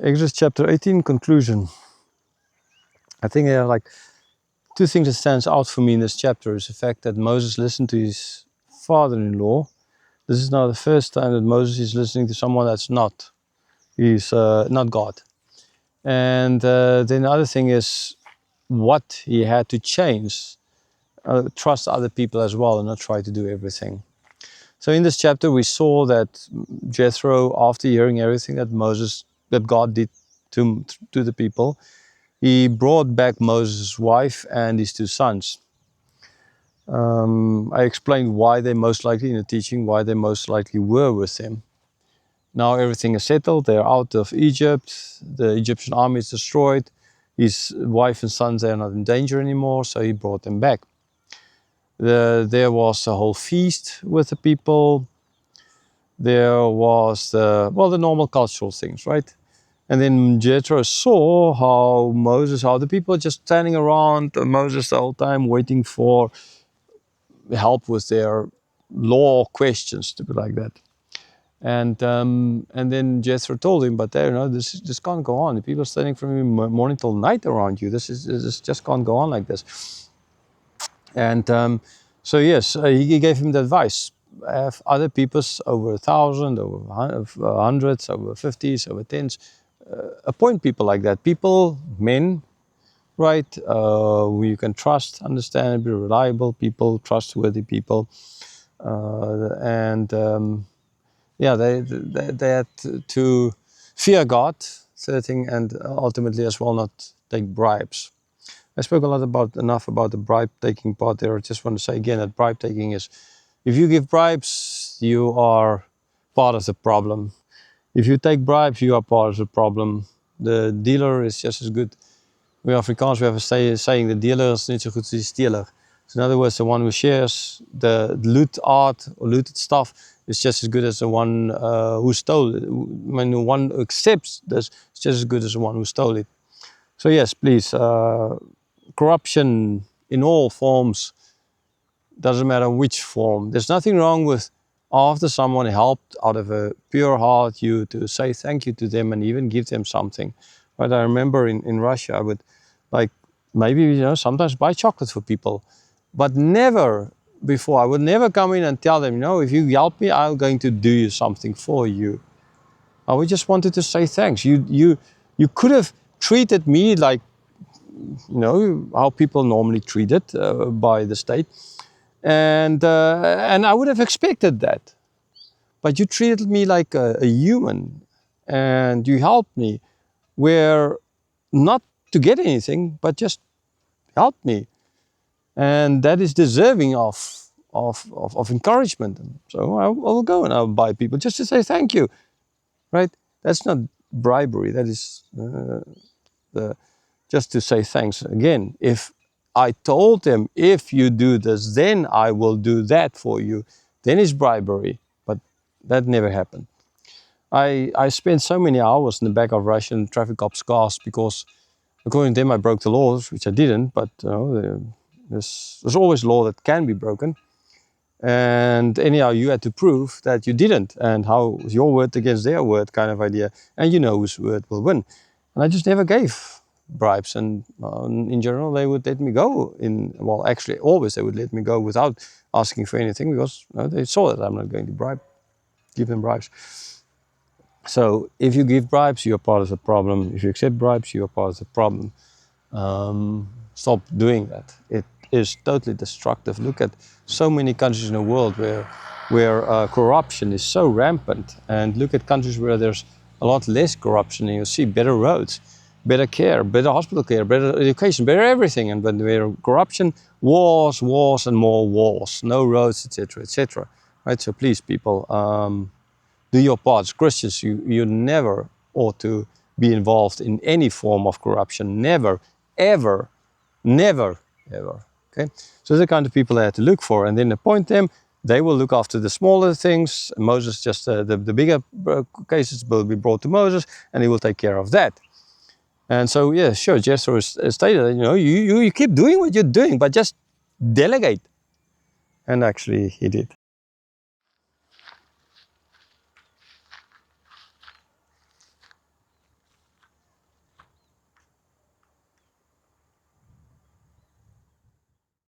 Exodus chapter 18, conclusion. I think there are like two things that stands out for me in this chapter is the fact that Moses listened to his father-in-law. This is now the first time that Moses is listening to someone that's not. He's not God. And then the other thing is what he had to change. Trust other people as well and not try to do everything. So in this chapter we saw that Jethro, after hearing everything that God did to the people, he brought back Moses' wife and his two sons. I explained why they most likely, in the teaching, why they most likely were with him. Now everything is settled, they're out of Egypt, the Egyptian army is destroyed, his wife and sons are not in danger anymore, so he brought them back. There was a whole feast with the people. There was the normal cultural things, right? And then Jethro saw how the people are just standing around Moses the whole time waiting for help with their law questions, to be like that. And then Jethro told him, but this can't go on. The people are standing from morning till night around you. This just can't go on like this. And so yes, he gave him the advice. Have other peoples over 1,000, over hundreds, over 50s, over 10s. Appoint people like that. People, men, right? Who you can trust, understand, be reliable people, trustworthy people. They had to fear God, third thing, and ultimately as well not take bribes. I spoke enough about the bribe taking part there. I just want to say again that bribe taking is, if you give bribes, you are part of the problem. If you take bribes, you are part of the problem. The dealer is just as good. We Afrikaans, we have a saying, the dealer is net so goed as die stealer. So in other words, the one who shares the loot art or looted stuff is just as good as the one who stole it. When the one who accepts this is just as good as the one who stole it. So yes, please, corruption in all forms, doesn't matter which form. There's nothing wrong with, after someone helped out of a pure heart, you to say thank you to them and even give them something. But I remember in Russia, I would maybe sometimes buy chocolate for people, but never before. I would never come in and tell them, if you help me, I'm going to do something for you. I would just wanted to say thanks. You could have treated me like, how people normally treated by the state. And I would have expected that. But you treated me like a human, and you helped me, where not to get anything, but just help me. And that is deserving of encouragement. So I will go and I'll buy people just to say thank you, right? That's not bribery. That is just to say thanks. Again, if I told them, if you do this, then I will do that for you, then it's bribery. But that never happened. I spent so many hours in the back of Russian traffic cops' cars because, according to them, I broke the laws, which I didn't. But there's always law that can be broken. And anyhow, you had to prove that you didn't, and how your word against their word kind of idea. And whose word will win. And I just never gave bribes, and in general they would let me go. Actually always they would let me go without asking for anything, because they saw that I'm not going to give them bribes. So if you give bribes, you're part of the problem. If you accept bribes, you're part of the problem. Stop doing that. It is totally destructive. Look at so many countries in the world where corruption is so rampant, and look at countries where there's a lot less corruption, and you'll see better roads, better care, better hospital care, better education, better everything. And when there corruption, wars and more wars, no roads, etc., etc. Right? So please, people, do your parts. Christians, you never ought to be involved in any form of corruption. Never, ever, never, ever. Okay? So they're the kind of people I had to look for, and then appoint them. They will look after the smaller things. Moses, just the bigger cases will be brought to Moses, and he will take care of that. And so, yeah, sure, Jethro stated, you keep doing what you're doing, but just delegate. And actually, he did.